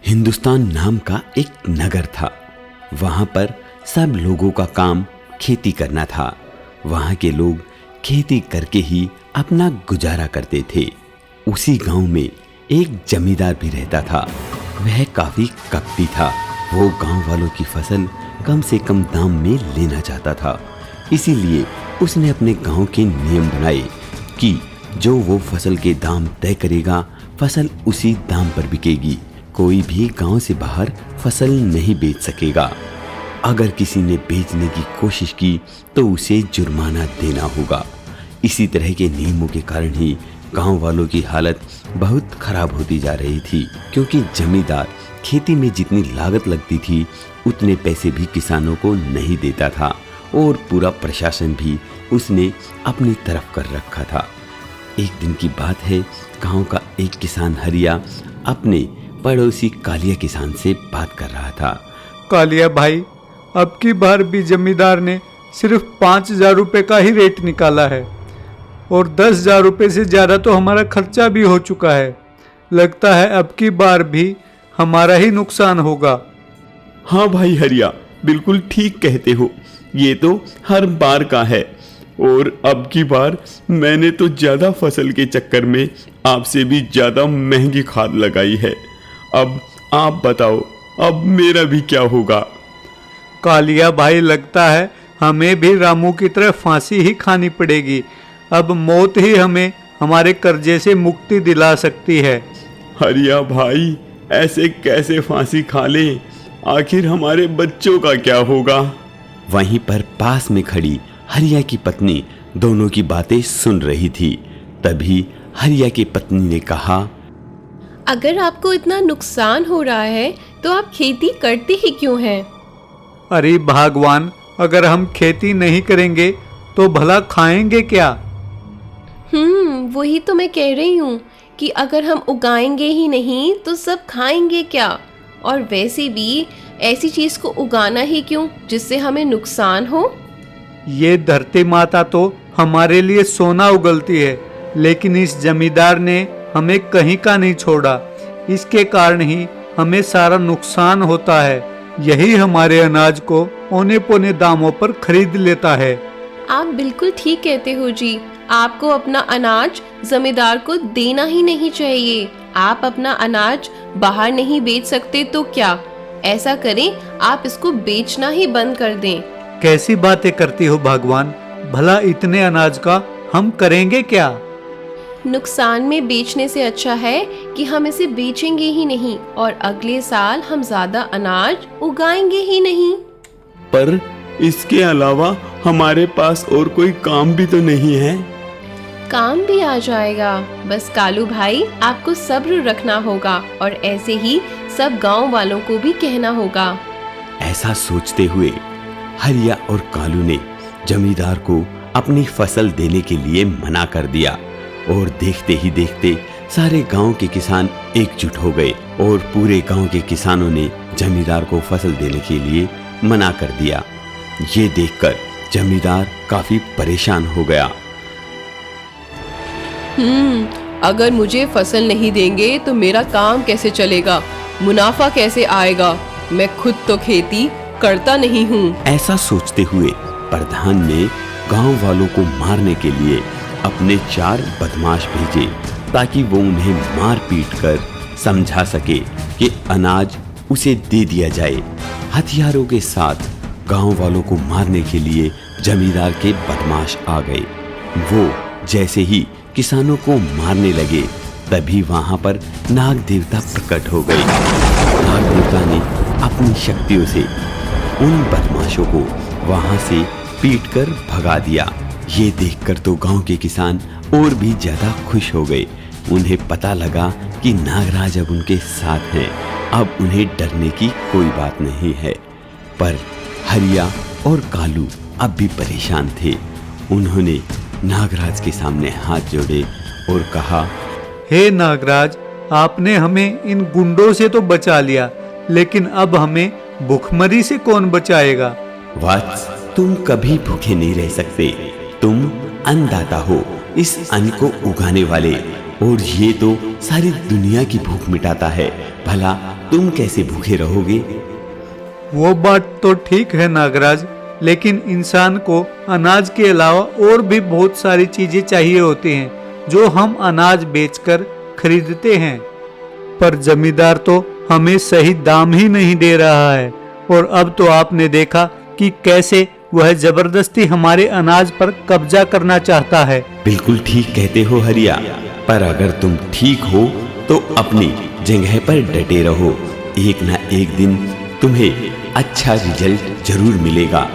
हिंदुस्तान नाम का एक नगर था। वहां पर सब लोगों का काम खेती करना था। वहां के लोग खेती करके ही अपना गुजारा करते थे। उसी गांव में एक जमींदार भी रहता था। वह काफी कपटी था। वो गांव वालों की फसल कम से कम दाम में लेना चाहता था। इसीलिए उसने अपने गांव के नियम बनाए कि जो वो फसल के दाम तय करेगा, फसल उसी दाम पर बिकेगी। कोई भी गांव से बाहर फसल नहीं बेच सकेगा। अगर किसी ने बेचने की कोशिश की तो उसे जुर्माना देना होगा। इसी तरह के नियमों के कारण ही गांव वालों की हालत बहुत खराब होती जा रही थी, क्योंकि जमींदार खेती में जितनी लागत लगती थी उतने पैसे भी किसानों को नहीं देता था और पूरा प्रशासन भी उसने अपनी तरफ कर रखा था। एक दिन की बात है, गांव का एक किसान हरिया अपने पड़ोसी कालिया किसान से बात कर रहा था। कालिया भाई, अब की बार भी जमींदार ने सिर्फ 5,000 रुपये का ही रेट निकाला है और 10,000 रुपये से ज़्यादा तो हमारा खर्चा भी हो चुका है। लगता है अब की बार भी हमारा ही नुकसान होगा। हाँ भाई हरिया, बिल्कुल ठीक कहते हो। ये तो हर बार का है और अब की बार मैंने तो ज़्यादा फसल के चक्कर में आपसे भी ज़्यादा महंगी खाद लगाई है। अब आप बताओ, अब मेरा भी क्या होगा? कालिया भाई, लगता है हमें भी रामू की तरह फांसी ही खानी पड़ेगी। अब मौत ही हमें हमारे कर्जे से मुक्ति दिला सकती है। हरिया भाई, ऐसे कैसे फांसी खा लें? आखिर हमारे बच्चों का क्या होगा? वहीं पर पास में खड़ी हरिया की पत्नी दोनों की बातें सुन रही थी। तभी हरिया की पत्नी ने कहा, अगर आपको इतना नुकसान हो रहा है तो आप खेती करते ही क्यों हैं? अरे भगवान, अगर हम खेती नहीं करेंगे तो भला खाएंगे क्या? वही तो मैं कह रही हूँ कि अगर हम उगाएंगे ही नहीं तो सब खाएंगे क्या? और वैसे भी ऐसी चीज को उगाना ही क्यों जिससे हमें नुकसान हो? ये धरती माता तो हमारे लिए सोना उगलती है, लेकिन इस जमींदार ने हमें कहीं का नहीं छोड़ा। इसके कारण ही हमें सारा नुकसान होता है। यही हमारे अनाज को औने पौने दामों पर खरीद लेता है। आप बिल्कुल ठीक कहते हो जी। आपको अपना अनाज जमींदार को देना ही नहीं चाहिए। आप अपना अनाज बाहर नहीं बेच सकते तो क्या? ऐसा करें, आप इसको बेचना ही बंद कर दें। कैसी बातें करती हो भगवान? भला इतने अनाज का हम करेंगे क्या? नुकसान में बेचने से अच्छा है कि हम इसे बेचेंगे ही नहीं और अगले साल हम ज्यादा अनाज उगाएंगे ही नहीं। पर इसके अलावा हमारे पास और कोई काम भी तो नहीं है। काम भी आ जाएगा। बस कालू भाई, आपको सब्र रखना होगा और ऐसे ही सब गांव वालों को भी कहना होगा। ऐसा सोचते हुए हरिया और कालू ने जमींदार को अपनी फसल देने के लिए मना कर दिया और देखते ही देखते सारे गांव के किसान एकजुट हो गए और पूरे गांव के किसानों ने जमींदार को फसल देने के लिए मना कर दिया। ये देखकर जमींदार काफी परेशान हो गया। अगर मुझे फसल नहीं देंगे तो मेरा काम कैसे चलेगा? मुनाफा कैसे आएगा? मैं खुद तो खेती करता नहीं हूँ। ऐसा सोचते हुए प्रधान ने गांव वालों को मारने के लिए अपने 4 बदमाश भेजे ताकि वो उन्हें मार पीट कर समझा सके कि अनाज उसे दे दिया जाए। हथियारों के साथ गांव वालों को मारने के लिए जमींदार के बदमाश आ गए। वो जैसे ही किसानों को मारने लगे तभी वहां पर नाग देवता प्रकट हो गए। नाग देवता ने अपनी शक्तियों से उन बदमाशों को वहां से पीटकर भगा दिया। ये देखकर तो गांव के किसान और भी ज्यादा खुश हो गए। उन्हें पता लगा कि नागराज अब उनके साथ हैं। अब उन्हें डरने की कोई बात नहीं है। पर हरिया और कालू अब भी परेशान थे। उन्होंने नागराज के सामने हाथ जोड़े और कहा, हे नागराज, आपने हमें इन गुंडों से तो बचा लिया, लेकिन अब हमें भूखमरी से कौन बचाएगा? वत्स, तुम कभी भूखे नहीं रह सकते। तुम अन्नदाता हो, इस अन्न को उगाने वाले, और ये तो सारी दुनिया की भूख मिटाता है। भला तुम कैसे भूखे रहोगे? वो बात तो ठीक है नागराज, लेकिन इंसान को अनाज के अलावा और भी बहुत सारी चीजें चाहिए होती हैं जो हम अनाज बेचकर खरीदते हैं। पर जमींदार तो हमें सही दाम ही नहीं दे रहा है, और अब तो आपने देखा कि कैसे वह जबरदस्ती हमारे अनाज पर कब्जा करना चाहता है। बिल्कुल ठीक कहते हो हरिया, पर अगर तुम ठीक हो तो अपनी जगह पर डटे रहो। एक ना एक दिन तुम्हें अच्छा रिजल्ट जरूर मिलेगा।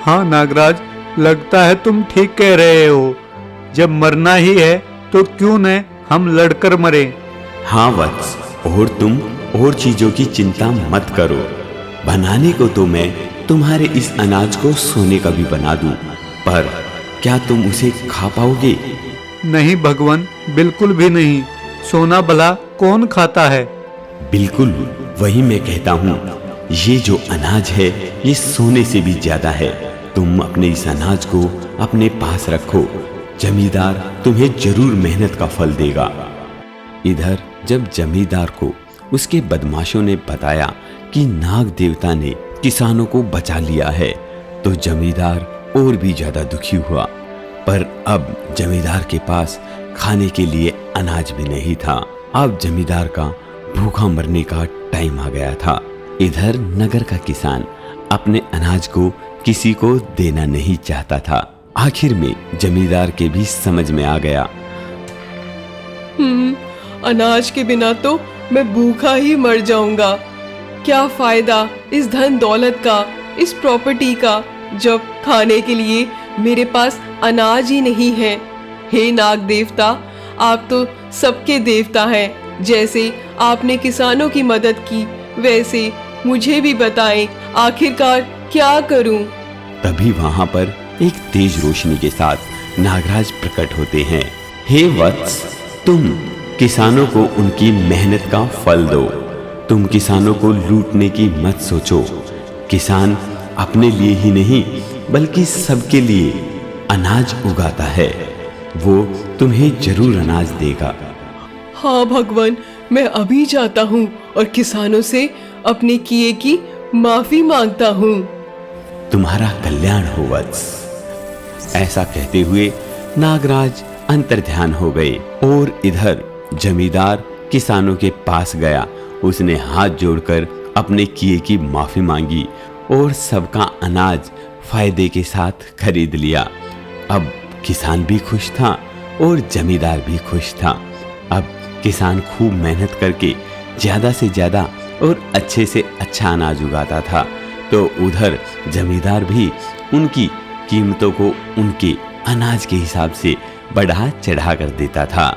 हाँ नागराज, लगता है तुम ठीक कह रहे हो। जब मरना ही है तो क्यों न हम लड़कर मरे। हाँ वत्स, और तुम और चीजों की चिंता मत करो। बनाने को तो मैं तुम्हारे इस अनाज को सोने का भी बना दूं, पर क्या तुम उसे खा पाओगे? नहीं भगवान, बिल्कुल भी नहीं। सोना भला कौन खाता है? बिल्कुल, वही मैं कहता हूँ। ये जो अनाज है ये सोने से भी ज्यादा है। तुम अपने इस अनाज को अपने पास रखो, जमींदार तुम्हें जरूर मेहनत का फल देगा। इधर जब जमींदार को उसके बदमाशों ने बताया कि नाग देवता ने किसानों को बचा लिया है, तो जमींदार और भी ज्यादा दुखी हुआ। पर अब जमींदार के पास खाने के लिए अनाज भी नहीं था। अब जमींदार का भूखा मरने का टाइम आ गया था। इधर नगर का किसान अपने अनाज को किसी को देना नहीं चाहता था। आखिर में जमींदार के भी समझ में आ गया। अनाज के बिना तो मैं भूखा ही मर जाऊंगा। क्या फायदा इस धन दौलत का, इस प्रॉपर्टी का, जब खाने के लिए मेरे पास अनाज ही नहीं है। हे नाग देवता, आप तो सबके देवता हैं। जैसे आपने किसानों की मदद की, वैसे मुझे भी बताएं, आखिरकार क्या करूं? तभी वहां पर एक तेज रोशनी के साथ नागराज प्रकट होते हैं। हे वत्स, तुम किसानों को उनकी मेहनत का फल दो। तुम किसानों को लूटने की मत सोचो। किसान अपने लिए ही नहीं बल्कि सबके लिए अनाज उगाता है। वो तुम्हें जरूर अनाज देगा। हाँ भगवान, मैं अभी जाता हूँ और किसानों से अपने किए की माफी मांगता हूँ। तुम्हारा कल्याण हो वत्स। ऐसा कहते हुए नागराज अंतर्ध्यान हो गए और इधर जमींदार किसानों के पास गया। उसने हाथ जोड़कर अपने किए की माफी मांगी और सबका अनाज फायदे के साथ खरीद लिया। अब किसान भी खुश था और जमींदार भी खुश था। अब किसान खूब मेहनत करके ज्यादा से ज्यादा और अच्छे से अच्छा अनाज उगाता था, तो उधर जमींदार भी उनकी कीमतों को उनके अनाज के हिसाब से बढ़ा चढ़ा कर देता था।